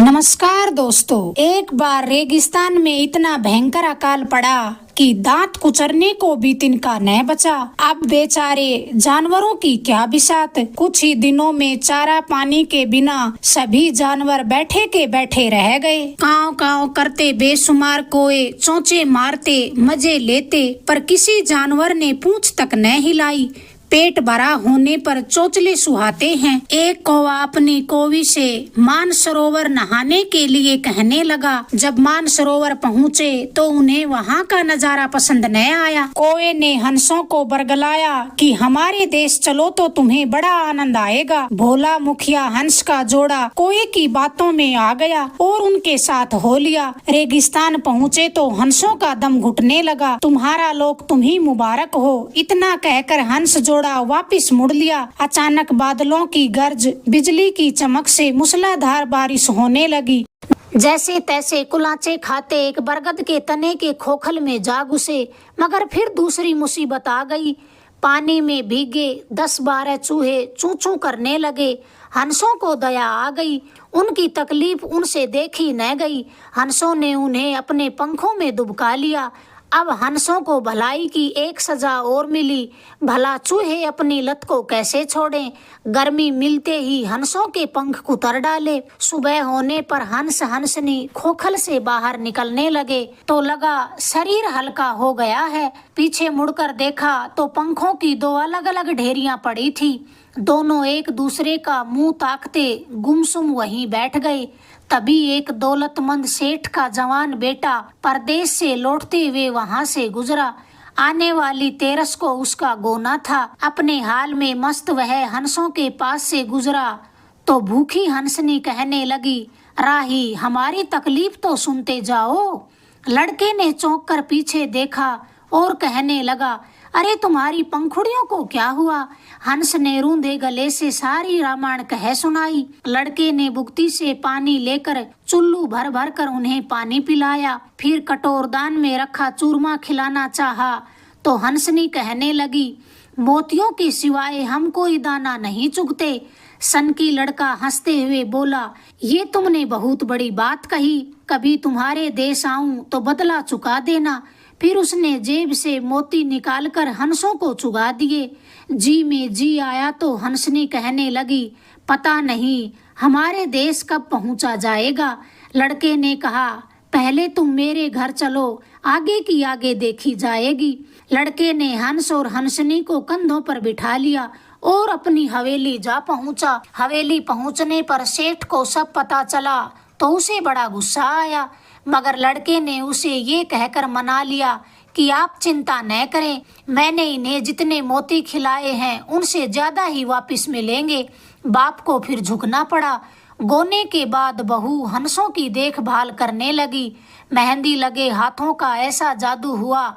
नमस्कार दोस्तों। एक बार रेगिस्तान में इतना भयंकर अकाल पड़ा कि दांत कुचरने को भी तिनका न बचा। अब बेचारे जानवरों की क्या बिसात। कुछ ही दिनों में चारा पानी के बिना सभी जानवर बैठे के बैठे रह गए। कांव कांव करते बेशुमार कोए चोंचे मारते मजे लेते, पर किसी जानवर ने पूंछ तक न हिलाई। पेट भरा होने पर चोचले सुहाते हैं। एक कौवा अपनी कोवी से मानसरोवर नहाने के लिए कहने लगा। जब मानसरोवर पहुँचे तो उन्हें वहाँ का नजारा पसंद न आया। कौवे ने हंसों को बरगलाया कि हमारे देश चलो तो तुम्हें बड़ा आनंद आएगा। भोला मुखिया हंस का जोड़ा कौवे की बातों में आ गया और उनके साथ हो लिया। रेगिस्तान पहुँचे तो हंसों का दम घुटने लगा। तुम्हारा लोग तुम्ही मुबारक हो। इतना कहकर हंस वापिस मुड़ लिया। अचानक बादलों की गर्ज, बिजली की चमक से मूसलाधार बारिश होने लगी। जैसे तैसे कुलाचे खाते एक बरगद के तने के खोखल में जा घुसे, मगर फिर दूसरी मुसीबत आ गई। पानी में भीगे 10-12 चूहे चू चू करने लगे। हंसों को दया आ गई। उनकी तकलीफ उनसे देखी न गई। हंसों ने उन्हें अपने पंखों में दुबका लिया। अब हंसों को भलाई की एक सजा और मिली। भला चूहे अपनी लत को कैसे छोड़ें। गर्मी मिलते ही हंसों के पंख कुतर डाले। सुबह होने पर हंस हंसनी खोखल से बाहर निकलने लगे तो लगा शरीर हल्का हो गया है। पीछे मुड़कर देखा तो पंखों की 2 अलग अलग ढेरियां पड़ी थी। दोनों एक दूसरे का मुंह ताकते गुमसुम वहीं बैठ गए। तभी एक दौलतमंद सेठ का जवान बेटा परदेश से लौटते हुए वहां से गुजरा। आने वाली तेरस को उसका गोना था। अपने हाल में मस्त वह हंसों के पास से गुजरा तो भूखी हंसनी कहने लगी, राही हमारी तकलीफ तो सुनते जाओ। लड़के ने चौंक कर पीछे देखा और कहने लगा, अरे तुम्हारी पंखुड़ियों को क्या हुआ। हंस ने रूंधे गले से सारी रामायण कह सुनाई। लड़के ने बुगती से पानी लेकर चुल्लू भर भर कर उन्हें पानी पिलाया। फिर कटोरदान में रखा चूरमा खिलाना चाहा तो हंसनी कहने लगी, मोतियों के सिवाय हम कोई दाना नहीं चुगते। सन की लड़का हंसते हुए बोला, ये तुमने बहुत बड़ी बात कही। कभी तुम्हारे देश आऊं तो बदला चुका देना। फिर उसने जेब से मोती निकालकर हंसों को चुगा दिए। जी में जी आया तो हंसनी कहने लगी, पता नहीं हमारे देश कब पहुंचा जाएगा। लड़के ने कहा, पहले तुम मेरे घर चलो, आगे की आगे देखी जाएगी। लड़के ने हंस और हंसनी को कंधों पर बिठा लिया और अपनी हवेली जा पहुंचा। हवेली पहुंचने पर सेठ को सब पता चला तो उसे बड़ा गुस्सा आया, मगर लड़के ने उसे ये कहकर मना लिया कि आप चिंता न करें, मैंने इन्हें जितने मोती खिलाए हैं उनसे ज्यादा ही वापस मिलेंगे। बाप को फिर झुकना पड़ा। गोने के बाद बहू हंसों की देखभाल करने लगी। मेहंदी लगे हाथों का ऐसा जादू हुआ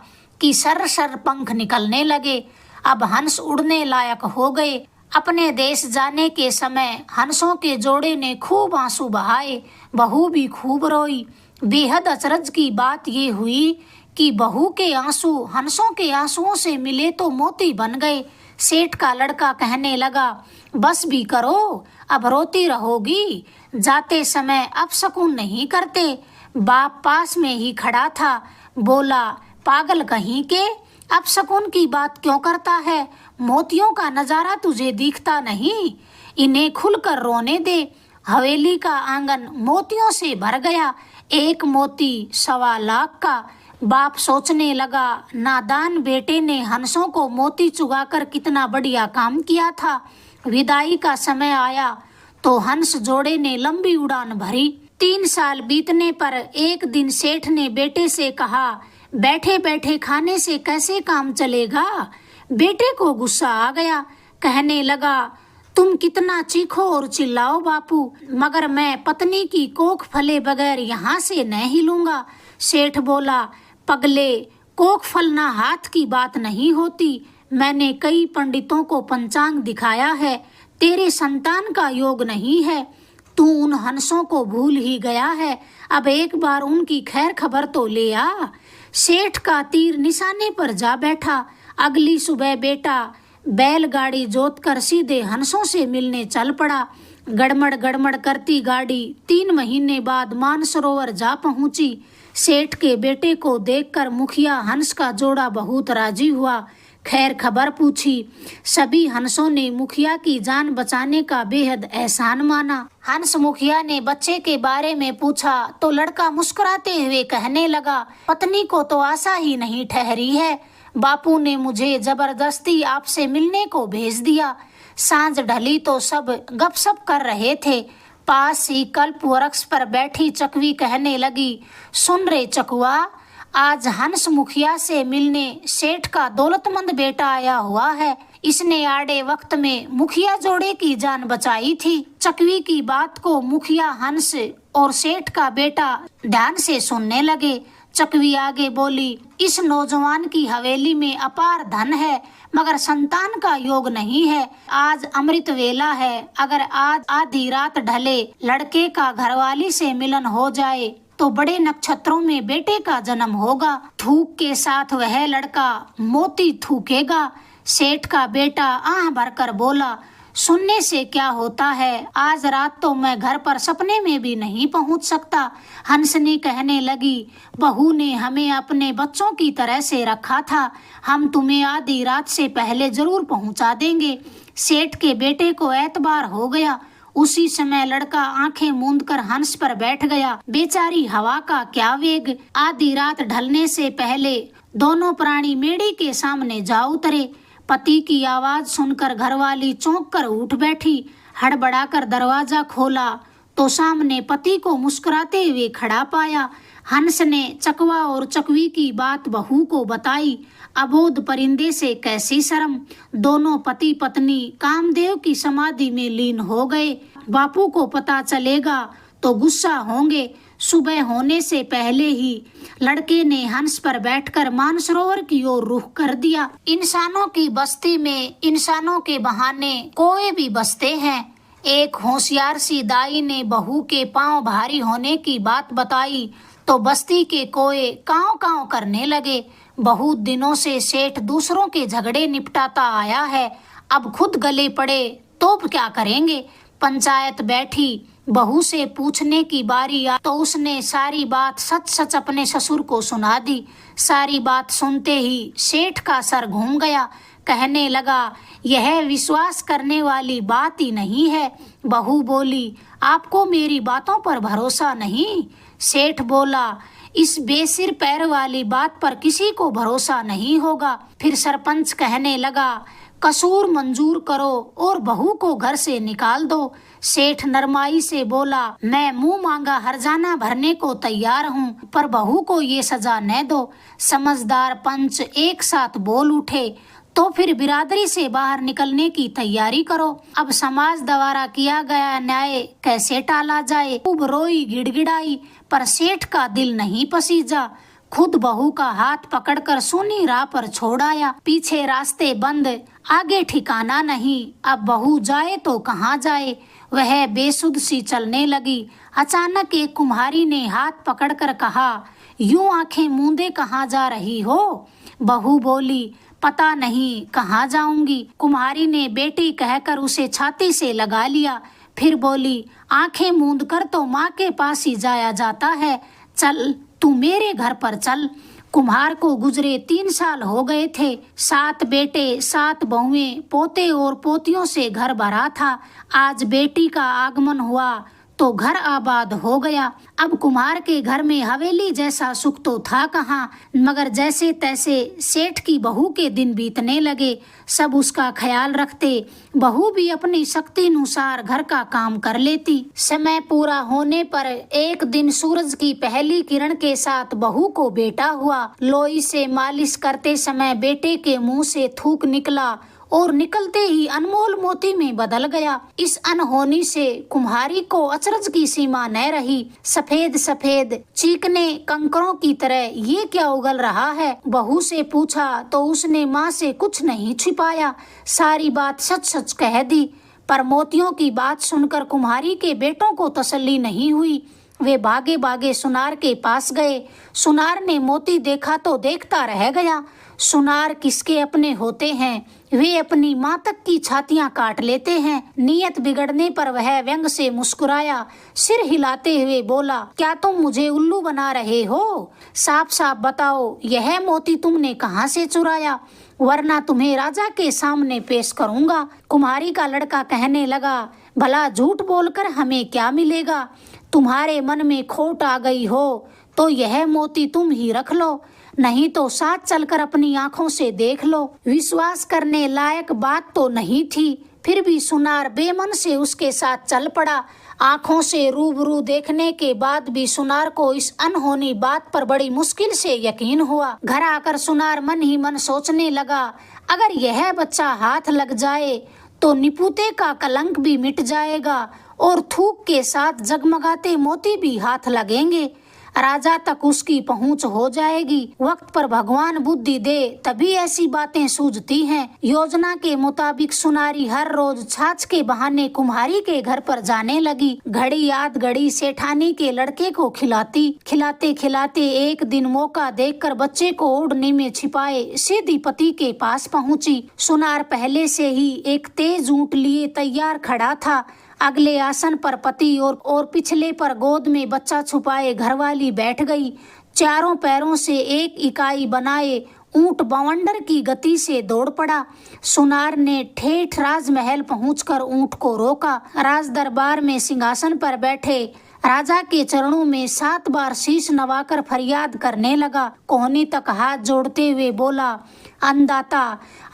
कि सर सर पंख निकलने लगे। अब हंस उड़ने लायक हो गए। अपने देश जाने के समय हंसों के जोड़े ने खूब आंसू बहाए। बहू भी खूब रोई। बेहद अचरज की बात ये हुई कि बहू के आंसू हंसों के आंसुओं से मिले तो मोती बन गए। सेठ का लड़का कहने लगा, बस भी करो, अब रोती रहोगी। जाते समय अपशकुन नहीं करते। बाप पास में ही खड़ा था, बोला, पागल कहीं के, अपशकुन की बात क्यों करता है। मोतियों का नजारा तुझे दिखता नहीं, इन्हें खुलकर रोने दे। हवेली का आंगन मोतियों से भर गया। एक मोती 1.25 लाख का। बाप सोचने लगा, नादान बेटे ने हंसों को मोती चुगाकर कितना बढ़िया काम किया था। विदाई का समय आया तो हंस जोड़े ने लंबी उड़ान भरी। 3 साल बीतने पर एक दिन सेठ ने बेटे से कहा, बैठे बैठे खाने से कैसे काम चलेगा। बेटे को गुस्सा आ गया। कहने लगा, तुम कितना चीखो और चिल्लाओ बापू, मगर मैं पत्नी की कोख फले बगैर यहाँ से न हिलूंगा। सेठ बोला, पगले, कोख फलना हाथ की बात नहीं होती। मैंने कई पंडितों को पंचांग दिखाया है, तेरे संतान का योग नहीं है। तू उन हंसों को भूल ही गया है, अब एक बार उनकी खैर खबर तो ले आ। सेठ का तीर निशाने पर जा बैठा। अगली सुबह बेटा बैलगाड़ी जोतकर सीधे हंसों से मिलने चल पड़ा। गड़मड़ गड़मड़ करती गाड़ी 3 महीने बाद मानसरोवर जा पहुंची। सेठ के बेटे को देखकर मुखिया हंस का जोड़ा बहुत राजी हुआ। खैर खबर पूछी। सभी हंसों ने मुखिया की जान बचाने का बेहद एहसान माना। हंस मुखिया ने बच्चे के बारे में पूछा तो लड़का मुस्कुराते हुए कहने लगा, पत्नी को तो आशा ही नहीं ठहरी है। बापू ने मुझे जबरदस्ती आपसे मिलने को भेज दिया। सांझ ढली तो सब गपशप कर रहे थे। पास ही कल्प वृक्ष पर बैठी चकवी कहने लगी, सुन रे चकुआ, आज हंस मुखिया से मिलने सेठ का दौलतमंद बेटा आया हुआ है। इसने आड़े वक्त में मुखिया जोड़े की जान बचाई थी। चकवी की बात को मुखिया हंस और सेठ का बेटा ध्यान से सुनने लगे। चकवी आगे बोली, इस नौजवान की हवेली में अपार धन है मगर संतान का योग नहीं है। आज अमृत वेला है, अगर आज आधी रात ढले लड़के का घरवाली से मिलन हो जाए तो बड़े नक्षत्रों में बेटे का जन्म होगा। थूक के साथ वह लड़का मोती थूकेगा। सेठ का बेटा आह भरकर बोला, सुनने से क्या होता है, आज रात तो मैं घर पर सपने में भी नहीं पहुंच सकता। हंसनी कहने लगी, बहू ने हमें अपने बच्चों की तरह से रखा था, हम तुम्हें आधी रात से पहले जरूर पहुंचा देंगे। सेठ के बेटे को एतबार हो गया। उसी समय लड़का आंखें मूंदकर हंस पर बैठ गया। बेचारी हवा का क्या वेग। आधी रात ढलने से पहले दोनों प्राणी मेड़ी के सामने जा उतरे। पति की आवाज सुनकर घरवाली चौंक कर उठ बैठी। हड़बड़ाकर दरवाजा खोला तो सामने पति को मुस्कुराते हुए खड़ा पाया। हंस ने चकवा और चकवी की बात बहू को बताई। अबोध परिंदे से कैसी शर्म। दोनों पति पत्नी कामदेव की समाधि में लीन हो गए। बापू को पता चलेगा तो गुस्सा होंगे। सुबह होने से पहले ही लड़के ने हंस पर बैठकर मानसरोवर की ओर रुख कर दिया। इंसानों की बस्ती में इंसानों के बहाने कोए भी बसते हैं। एक होशियार सी दाई ने बहू के पांव भारी होने की बात बताई तो बस्ती के कोए कांव कांव करने लगे। बहुत दिनों से सेठ दूसरों के झगड़े निपटाता आया है, अब खुद गले पड़े तो क्या करेंगे। पंचायत बैठी, बहू से पूछने की बारी आ तो उसने सारी बात सच सच अपने ससुर को सुना दी। सारी बात सुनते ही सेठ का सर घूम गया। कहने लगा, यह विश्वास करने वाली बात ही नहीं है। बहू बोली, आपको मेरी बातों पर भरोसा नहीं? सेठ बोला, इस बेसिर पैर वाली बात पर किसी को भरोसा नहीं होगा। फिर सरपंच कहने लगा, कसूर मंजूर करो और बहू को घर से निकाल दो। सेठ नरमाई से बोला, मैं मुंह मांगा हरजाना भरने को तैयार हूँ, पर बहू को ये सजा न दो। समझदार पंच एक साथ बोल उठे, तो फिर बिरादरी से बाहर निकलने की तैयारी करो। अब समाज द्वारा किया गया न्याय कैसे टाला जाए। खूब रोई गिड़गिड़ाई, पर सेठ का दिल नहीं पसीजा। खुद बहू का हाथ पकड़कर सूनी राह पर छोड़ आया। पीछे रास्ते बंद, आगे ठिकाना नहीं। अब बहू जाए तो कहाँ जाए। वह बेसुध सी चलने लगी। अचानक एक कुम्हारी ने हाथ पकड़कर कहा, यूं आंखें मूंदे कहाँ जा रही हो? बहू बोली, पता नहीं कहाँ जाऊंगी। कुम्हारी ने बेटी कहकर उसे छाती से लगा लिया। फिर बोली, आंखें मूंद कर तो माँ के पास ही जाया जाता है, चल तू मेरे घर पर चल। कुम्हार को गुजरे 3 साल हो गए थे। 7 बेटे 7 बहुएं पोते और पोतियों से घर भरा था। आज बेटी का आगमन हुआ तो घर आबाद हो गया। अब कुम्हार के घर में हवेली जैसा सुख तो था कहाँ, मगर जैसे तैसे सेठ की बहू के दिन बीतने लगे। सब उसका ख्याल रखते। बहू भी अपनी शक्ति अनुसार घर का काम कर लेती। समय पूरा होने पर एक दिन सूरज की पहली किरण के साथ बहू को बेटा हुआ। लोई से मालिश करते समय बेटे के मुंह से थूक निकला और निकलते ही अनमोल मोती में बदल गया। इस अनहोनी से कुम्हारी को अचरज की सीमा न रही। सफेद सफेद चीकने कंकरों की तरह ये क्या उगल रहा है। बहू से पूछा तो उसने माँ से कुछ नहीं छिपाया, सारी बात सच सच कह दी। पर मोतियों की बात सुनकर कुम्हारी के बेटों को तसल्ली नहीं हुई। वे भागे भागे सुनार के पास गए। सुनार ने मोती देखा तो देखता रह गया। सुनार किसके अपने होते हैं, वे अपनी माँ तक की छातियां काट लेते हैं। नियत बिगड़ने पर वह व्यंग से मुस्कुराया, सिर हिलाते हुए बोला, क्या तुम मुझे उल्लू बना रहे हो? साफ साफ बताओ, यह मोती तुमने कहाँ से चुराया, वरना तुम्हें राजा के सामने पेश करूंगा। कुम्हारी का लड़का कहने लगा, भला झूठ बोलकर हमें क्या मिलेगा? तुम्हारे मन में खोट आ गई हो तो यह मोती तुम ही रख लो, नहीं तो साथ चलकर अपनी आंखों से देख लो। विश्वास करने लायक बात तो नहीं थी, फिर भी सुनार बेमन से उसके साथ चल पड़ा। आंखों से रूबरू देखने के बाद भी सुनार को इस अनहोनी बात पर बड़ी मुश्किल से यकीन हुआ। घर आकर सुनार मन ही मन सोचने लगा, अगर यह बच्चा हाथ लग जाए तो निपुते का कलंक भी मिट जाएगा और थूक के साथ जगमगाते मोती भी हाथ लगेंगे, राजा तक उसकी पहुंच हो जाएगी। वक्त पर भगवान बुद्धि दे तभी ऐसी बातें सूझती हैं। योजना के मुताबिक सुनारी हर रोज छाछ के बहाने कुम्हारी के घर पर जाने लगी। घड़ी आध घड़ी सेठानी के लड़के को खिलाती, खिलाते खिलाते एक दिन मौका देखकर बच्चे को ओढ़ने में छिपाए सीधी पति के पास पहुंची। सुनार पहले से ही एक तेज ऊंट लिए तैयार खड़ा था। अगले आसन पर पति और पिछले पर गोद में बच्चा छुपाए घरवाली बैठ गई। चारों पैरों से एक इकाई बनाए ऊंट बवंडर की गति से दौड़ पड़ा। सुनार ने ठेठ राजमहल पहुंचकर ऊंट को रोका। राज दरबार में सिंहासन पर बैठे राजा के चरणों में 7 बार शीश नवाकर फरियाद करने लगा। कोहनी तक हाथ जोड़ते हुए बोला, अन्नदाता,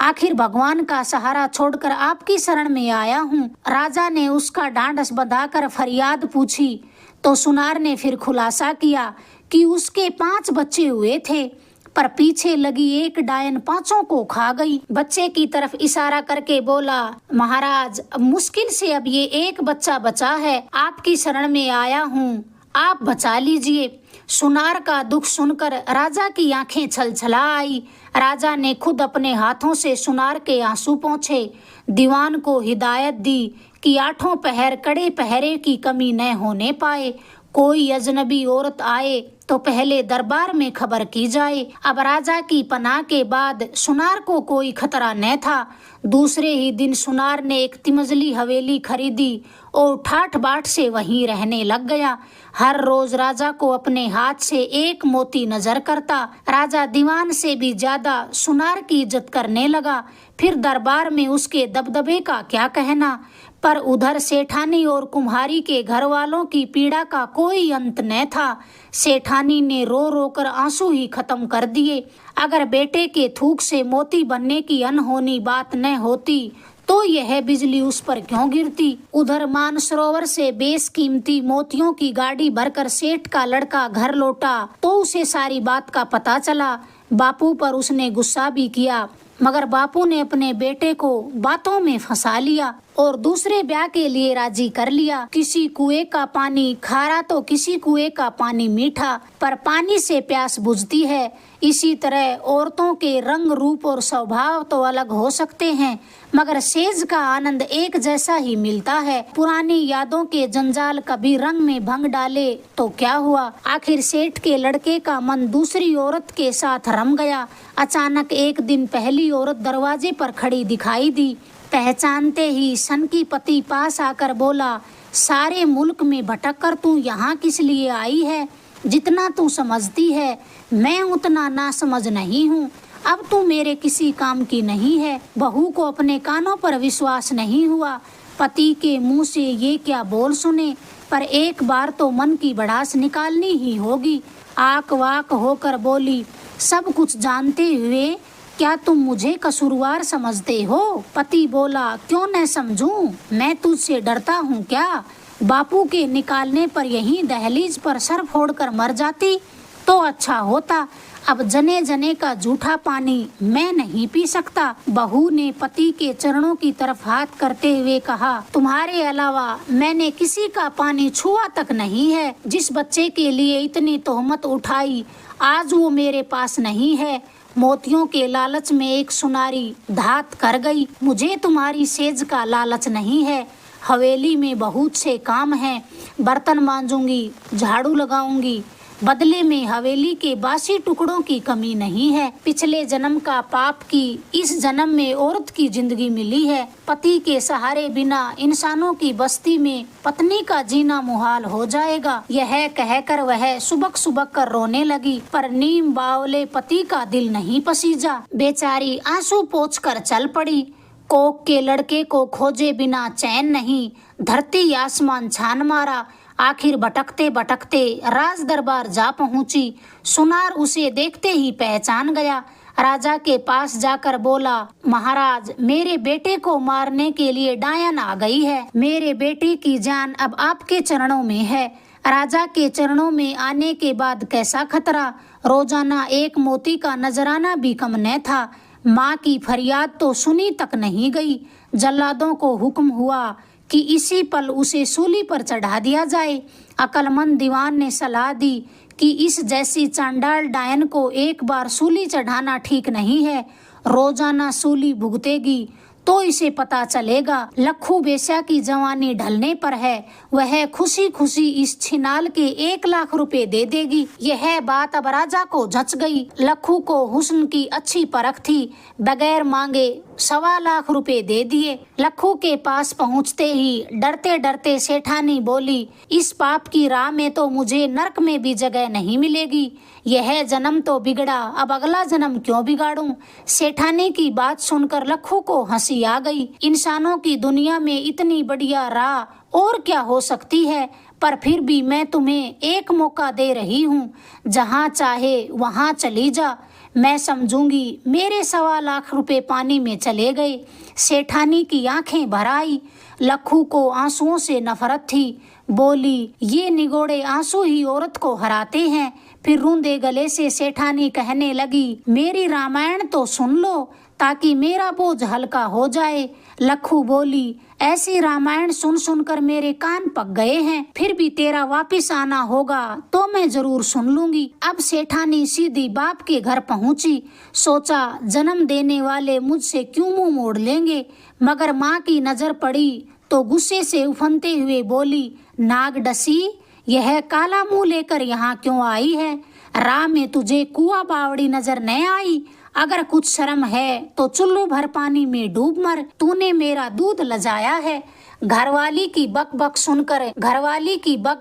आखिर भगवान का सहारा छोड़कर आपकी शरण में आया हूँ। राजा ने उसका ढांढस बंधाकर फरियाद पूछी तो सुनार ने फिर खुलासा किया कि उसके 5 बच्चे हुए थे, पर पीछे लगी एक डायन 5 को खा गई। बच्चे की तरफ इशारा करके बोला, महाराज, मुश्किल से अब ये एक बच्चा बचा है, आपकी शरण में आया हूँ, आप बचा लीजिए। सुनार का दुख सुनकर राजा की आंखें छलछला आई। राजा ने खुद अपने हाथों से सुनार के आंसू पोंछे। दीवान को हिदायत दी कि 8 पहर कड़े पहरे की कमी न होने पाए। कोई अजनबी औरत आए तो पहले दरबार में खबर की जाए। अब राजा की पनाह के बाद सुनार को कोई खतरा न था। दूसरे ही दिन सुनार ने एक तिमजली हवेली खरीदी और ठाठ बाट से वहीं रहने लग गया। हर रोज राजा को अपने हाथ से एक मोती नजर करता। राजा दीवान से भी ज्यादा सुनार की इज्जत करने लगा। फिर दरबार में उसके दबदबे का क्या कहना। पर उधर सेठानी और कुम्हारी के घर वालों की पीड़ा का कोई अंत न था। सेठानी ने रो रो कर आंसू ही खत्म कर दिए। अगर बेटे के थूक से मोती बनने की अनहोनी बात न होती तो यह बिजली उस पर क्यों गिरती। उधर मानसरोवर से बेशकीमती मोतियों की गाड़ी भरकर सेठ का लड़का घर लौटा तो उसे सारी बात का पता चला। बापू पर उसने गुस्सा भी किया, मगर बापू ने अपने बेटे को बातों में फंसा लिया और दूसरे ब्याह के लिए राजी कर लिया। किसी कुएं का पानी खारा तो किसी कुएं का पानी मीठा, पर पानी से प्यास बुझती है। इसी तरह औरतों के रंग रूप और स्वभाव तो अलग हो सकते हैं, मगर सेज का आनंद एक जैसा ही मिलता है। पुरानी यादों के जंजाल कभी रंग में भंग डाले तो क्या हुआ। आखिर सेठ के लड़के का मन दूसरी औरत के साथ रम गया। अचानक एक दिन पहली औरत दरवाजे पर खड़ी दिखाई दी। पहचानते ही सन की पति पास आकर बोला, सारे मुल्क में भटक कर तू यहाँ किस लिए आई है? जितना तू समझती है मैं उतना ना समझ नहीं हूँ। अब तू मेरे किसी काम की नहीं है। बहू को अपने कानों पर विश्वास नहीं हुआ। पति के मुंह से ये क्या बोल सुने, पर एक बार तो मन की भड़ास निकालनी ही होगी। आक वाक होकर बोली, सब कुछ जानते हुए क्या तुम मुझे कसूरवार समझते हो? पति बोला, क्यों न समझूं, मैं तुझसे डरता हूँ क्या? बापू के निकालने पर यहीं दहलीज पर सर फोड़कर मर जाती तो अच्छा होता। अब जने जने का जूठा पानी मैं नहीं पी सकता। बहू ने पति के चरणों की तरफ हाथ करते हुए कहा, तुम्हारे अलावा मैंने किसी का पानी छुआ तक नहीं है। जिस बच्चे के लिए इतनी तोहमत उठाई आज वो मेरे पास नहीं है। मोतियों के लालच में एक सुनारी धात कर गई। मुझे तुम्हारी सेज का लालच नहीं है। हवेली में बहुत से काम हैं, बर्तन मांजूंगी, झाड़ू लगाऊंगी, बदले में हवेली के बासी टुकड़ों की कमी नहीं है। पिछले जन्म का पाप की इस जन्म में औरत की जिंदगी मिली है। पति के सहारे बिना इंसानों की बस्ती में पत्नी का जीना मुहाल हो जाएगा। यह कहकर वह सुबक सुबक कर रोने लगी, पर नीम बावले पति का दिल नहीं पसीजा। बेचारी आंसू पोंछ कर चल पड़ी। कोक के लड़के को खोजे बिना चैन नहीं, धरती आसमान छान मारा। आखिर भटकते भटकते राज दरबार जा पहुंची। सुनार उसे देखते ही पहचान गया। राजा के पास जाकर बोला, महाराज, मेरे बेटे को मारने के लिए डायन आ गई है। मेरे बेटे की जान अब आपके चरणों में है। राजा के चरणों में आने के बाद कैसा खतरा। रोजाना एक मोती का नजराना भी कम न था। माँ की फरियाद तो सुनी तक नहीं गई। जल्लादों को हुक्म हुआ कि इसी पल उसे सूली पर चढ़ा दिया जाए। अक्लमंद दीवान ने सलाह दी कि इस जैसी चांडाल डायन को एक बार सूली चढ़ाना ठीक नहीं है। रोजाना सूली भुगतेगी तो इसे पता चलेगा लखू बेश्या की जवानी ढलने पर है। वह खुशी खुशी इस छिनाल के 1 लाख रुपए दे देगी। यह बात अब राजा को जच गई। लखू को हुस्न की अच्छी परख थी। बगैर मांगे 1.25 लाख रुपए दे दिए। लखू के पास पहुंचते ही डरते डरते सेठानी बोली, इस पाप की राह में तो मुझे नरक में भी जगह नहीं मिलेगी। यह जन्म तो बिगड़ा, अब अगला जन्म क्यों बिगाड़ूं। सेठानी की बात सुनकर लखू को हंसी आ गई। इंसानों की दुनिया में इतनी बढ़िया राह और क्या हो सकती है। पर फिर भी मैं तुम्हें एक मौका दे रही हूँ। जहाँ चाहे वहाँ चली जा, मैं समझूंगी मेरे 1.25 लाख रुपए पानी में चले गए। सेठानी की आंखें भर आई। लखू को आंसुओं से नफरत थी। बोली, ये निगोड़े आंसू ही औरत को हराते हैं। फिर रूंधे गले से सेठानी कहने लगी, मेरी रामायण तो सुन लो ताकि मेरा बोझ हल्का हो जाए। लखू बोली, ऐसी रामायण सुन सुनकर मेरे कान पक गए हैं। फिर भी तेरा वापिस आना होगा तो मैं जरूर सुन लूंगी। अब सेठानी सीधी बाप के घर पहुंची। सोचा जन्म देने वाले मुझसे क्यों मुंह मोड़ लेंगे, मगर माँ की नजर पड़ी तो गुस्से से उफनते हुए बोली, नाग डसी, यह काला मुंह लेकर यहाँ क्यों आई है। राह में तुझे कुआ बावड़ी नजर न आई। अगर कुछ शर्म है तो चुल्लू भर पानी में डूब मर। तूने मेरा दूध लजाया है। घरवाली की बक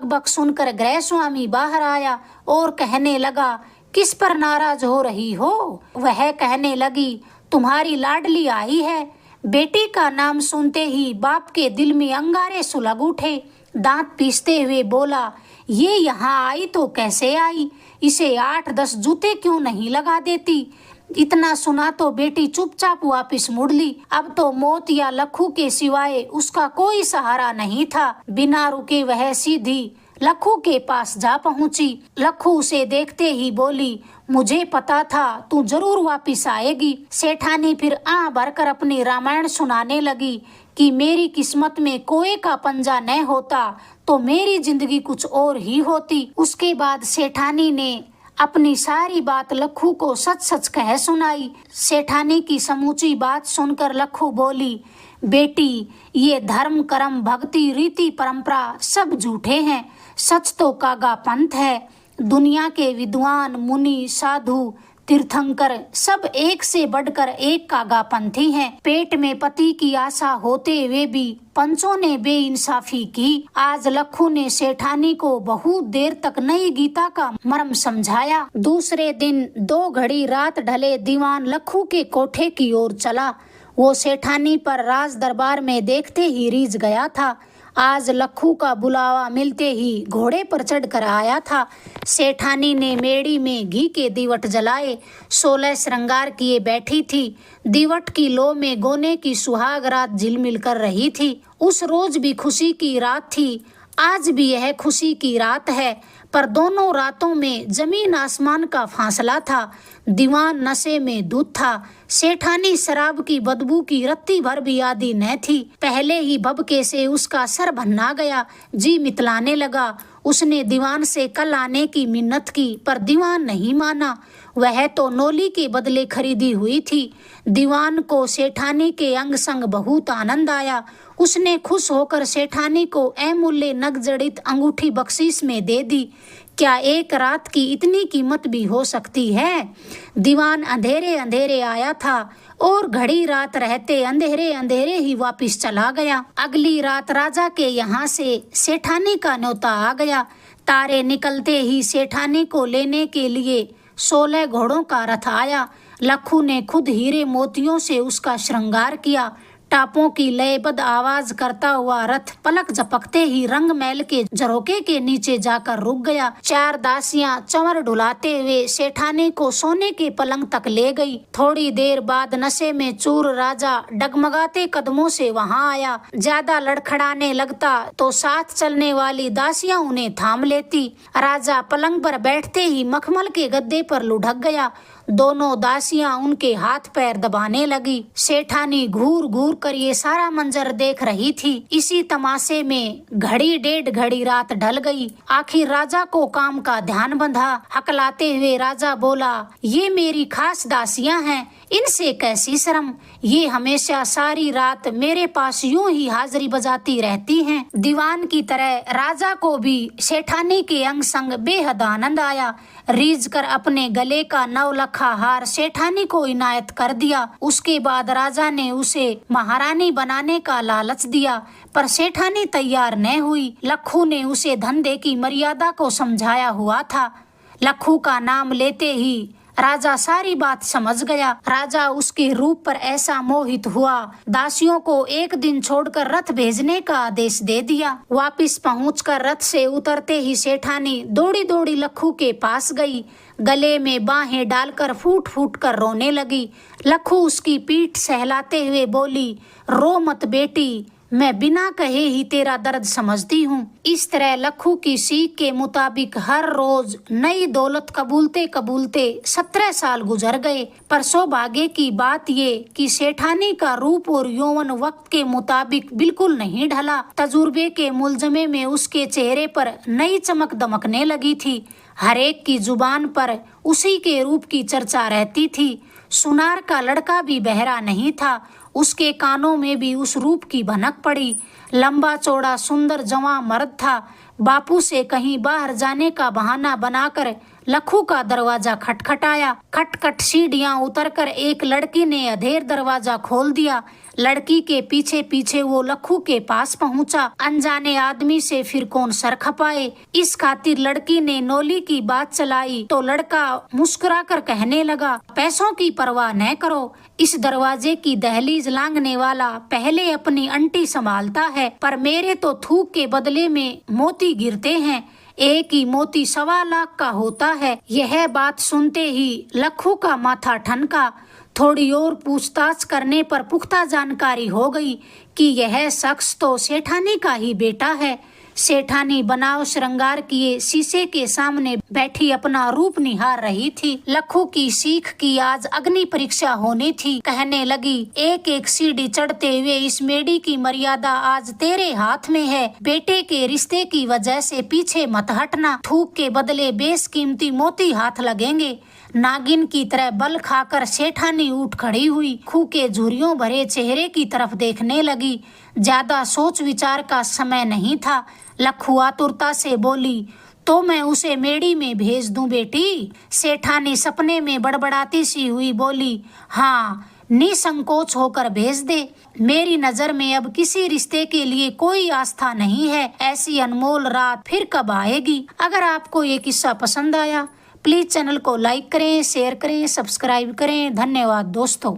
बक सुनकर गृह स्वामी बाहर आया और कहने लगा, किस पर नाराज हो रही हो। वह कहने लगी, तुम्हारी लाडली आई है। बेटी का नाम सुनते ही बाप के दिल में अंगारे सुलग उठे। दांत पीसते हुए बोला, ये यहाँ आई तो कैसे आई। इसे 8-10 जूते क्यों नहीं लगा देती। इतना सुना तो बेटी चुपचाप वापस मुड़ ली। अब तो मौत या लखू के सिवाय उसका कोई सहारा नहीं था। बिना रुके वह सीधी लखू के पास जा पहुंची। लखू उसे देखते ही बोली, मुझे पता था तू जरूर वापिस आएगी। सेठानी फिर आह भरकर अपनी रामायण सुनाने लगी कि मेरी किस्मत में कोए का पंजा न होता तो मेरी जिंदगी कुछ और ही होती। उसके बाद सेठानी ने अपनी सारी बात लखू को सच सच कह सुनाई। सेठानी की समूची बात सुनकर लखू बोली, बेटी, ये धर्म कर्म भक्ति रीति परंपरा सब झूठे हैं। सच तो कागा पंथ है। दुनिया के विद्वान मुनि साधु तीर्थंकर सब एक से बढ़कर एक कागा पंथी हैं। पेट में पति की आशा होते हुए भी पंचों ने बेइंसाफी की। आज लखू ने सेठानी को बहुत देर तक नई गीता का मर्म समझाया। दूसरे दिन 2 घड़ी रात ढले दीवान लखू के कोठे की ओर चला। वो सेठानी पर राज दरबार में देखते ही रीझ गया था। आज लखू का बुलावा मिलते ही घोड़े पर चढ़कर आया था। सेठानी ने मेड़ी में घी के दीवट जलाए, 16 श्रृंगार किए बैठी थी। दीवट की लो में गोने की सुहाग रात झिलमिल कर रही थी। उस रोज भी खुशी की रात थी, आज भी यह खुशी की रात है, पर दोनों रातों में जमीन आसमान का फासला था। दीवान नशे में धुत था। सेठानी शराब की बदबू की रत्ती भर भी आदि न थी। पहले ही भभके से उसका सर भन्ना गया, जी मितलाने लगा। उसने दीवान से कल आने की मिन्नत की, पर दीवान नहीं माना। वह तो नोली के बदले खरीदी हुई थी। दीवान को सेठानी के अंग संग बहुत आनंद आया। उसने खुश होकर सेठानी को अमूल्य नग जड़ित अंगूठी बख्शीश में दे दी। क्या एक रात की इतनी कीमत भी हो सकती है? दीवान अंधेरे अंधेरे आया था और घड़ी रात रहते अंधेरे अंधेरे ही वापिस चला गया। अगली रात राजा के यहाँ से सेठानी का न्योता आ गया। तारे निकलते ही सेठानी को लेने के लिए 16 घोड़ों का रथ आया। लखू ने खुद हीरे मोतियों से उसका श्रृंगार किया। टापों की लयबद्ध आवाज करता हुआ रथ पलक झपकते ही रंग महल के झरोके के नीचे जाकर रुक गया। 4 दासियां चंवर डुलाते हुए सेठानी को सोने के पलंग तक ले गई। थोड़ी देर बाद नशे में चूर राजा डगमगाते कदमों से वहां आया। ज्यादा लड़खड़ाने लगता तो साथ चलने वाली दासियां उन्हें थाम लेती। राजा पलंग पर बैठते ही मखमल के गद्दे पर लुढ़क गया। दोनों दासियां उनके हाथ पैर दबाने लगी। सेठानी घूर घूर कर ये सारा मंजर देख रही थी। इसी तमाशे में घड़ी 1.5 घड़ी रात ढल गई। आखिर राजा को काम का ध्यान बंधा। हकलाते हुए राजा बोला, ये मेरी खास दासियां हैं, इनसे कैसी शर्म। ये हमेशा सारी रात मेरे पास यूं ही हाजिरी बजाती रहती हैं। दीवान की तरह राजा को भी सेठानी के अंग संग बेहद आनंद आया। रीझ कर अपने गले का 9 लखा हार सेठानी को इनायत कर दिया। उसके बाद राजा ने उसे महारानी बनाने का लालच दिया, पर सेठानी तैयार न हुई। लखू ने उसे धंधे की मर्यादा को समझाया हुआ था। लखू का नाम लेते ही राजा सारी बात समझ गया। राजा उसके रूप पर ऐसा मोहित हुआ, दासियों को एक दिन छोड़कर रथ भेजने का आदेश दे दिया। वापिस पहुंचकर रथ से उतरते ही सेठानी दौड़ी दौड़ी लखू के पास गई। गले में बाहें डालकर फूट फूट कर रोने लगी। लखू उसकी पीठ सहलाते हुए बोली, रो मत बेटी, मैं बिना कहे ही तेरा दर्द समझती हूँ। इस तरह लखू की सीख के मुताबिक हर रोज नई दौलत कबूलते कबूलते 17 साल गुजर गए। पर सौभाग्य की बात ये कि सेठानी का रूप और यौवन वक्त के मुताबिक बिल्कुल नहीं ढला। तजुर्बे के मुलजमे में उसके चेहरे पर नई चमक दमकने लगी थी। हरेक की जुबान पर उसी के रूप की चर्चा रहती थी। सुनार का लड़का भी बहरा नहीं था, उसके कानों में भी उस रूप की भनक पड़ी। लंबा चौड़ा सुंदर जवां मर्द था। बापू से कहीं बाहर जाने का बहाना बनाकर लखू का दरवाजा खटखटाया। खटखट सीढ़ियां उतरकर एक लड़की ने अधेर दरवाजा खोल दिया। लड़की के पीछे पीछे वो लखू के पास पहुंचा। अनजाने आदमी से फिर कौन सर खपाए, इस खातिर लड़की ने नौली की बात चलाई तो लड़का मुस्कुराकर कहने लगा, पैसों की परवाह न करो, इस दरवाजे की दहलीज लांघने वाला पहले अपनी अंटी संभालता है, पर मेरे तो थूक के बदले में मोती गिरते हैं। एक ही मोती 1.25 लाख का होता है। यह बात सुनते ही लखू का माथा ठनका। थोड़ी और पूछताछ करने पर पुख्ता जानकारी हो गई कि यह शख्स तो सेठानी का ही बेटा है। सेठानी बनाव श्रृंगार किए शीशे के सामने बैठी अपना रूप निहार रही थी। लखू की सीख की आज अग्नि परीक्षा होनी थी। कहने लगी, एक एक सीढ़ी चढ़ते हुए इस मेडी की मर्यादा आज तेरे हाथ में है। बेटे के रिश्ते की वजह से पीछे मत हटना, थूक के बदले बेशकीमती मोती हाथ लगेंगे। नागिन की तरह बल खाकर सेठानी उठ खड़ी हुई। खू के झुर्रियों भरे चेहरे की तरफ देखने लगी। ज्यादा सोच विचार का समय नहीं था। लखू आतुरता से बोली, तो मैं उसे मेड़ी में भेज दूं बेटी? सेठानी सपने में बड़बड़ाती सी हुई बोली, हाँ, निसंकोच होकर भेज दे। मेरी नजर में अब किसी रिश्ते के लिए कोई आस्था नहीं है। ऐसी अनमोल रात फिर कब आएगी? अगर आपको ये किस्सा पसंद आया प्लीज चैनल को लाइक करें, शेयर करें, सब्सक्राइब करें। धन्यवाद दोस्तों।